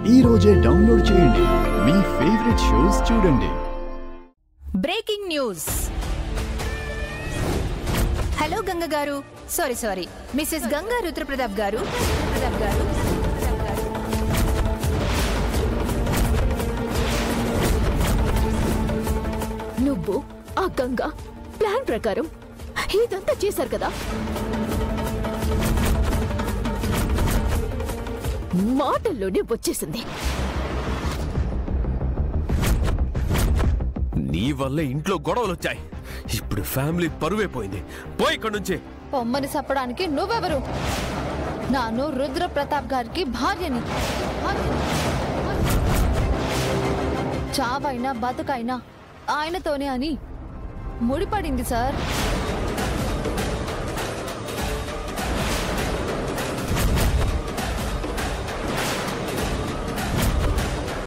ఈ రోజే డౌన్లోడ్ చేయండి, మీ ఫేవరెట్ షోస్ చూడండి. Breaking news. హలో గంగ గారు, సారీ మిసెస్ గంగా రుద్రప్రతాప్ గారు. నువ్వు ఆ గంగా ప్లాన్ ప్రకారం ఇదంతా చేశారు కదా. మాటల్లోనే వచ్చేసింది. నీ వల్లే ఇంట్లో గొడవలు వచ్చాయి. ఇప్పుడు ఫ్యామిలీ పరువైపోయింది. పోయి ఇక్కడి నుంచి. పొమ్మని చెప్పడానికి నువ్వెవరు? నాను రుద్ర ప్రతాప్ గారికి భార్యని. చావైనా బతుకైనా ఆయనతోనే అని ముడిపడింది సార్.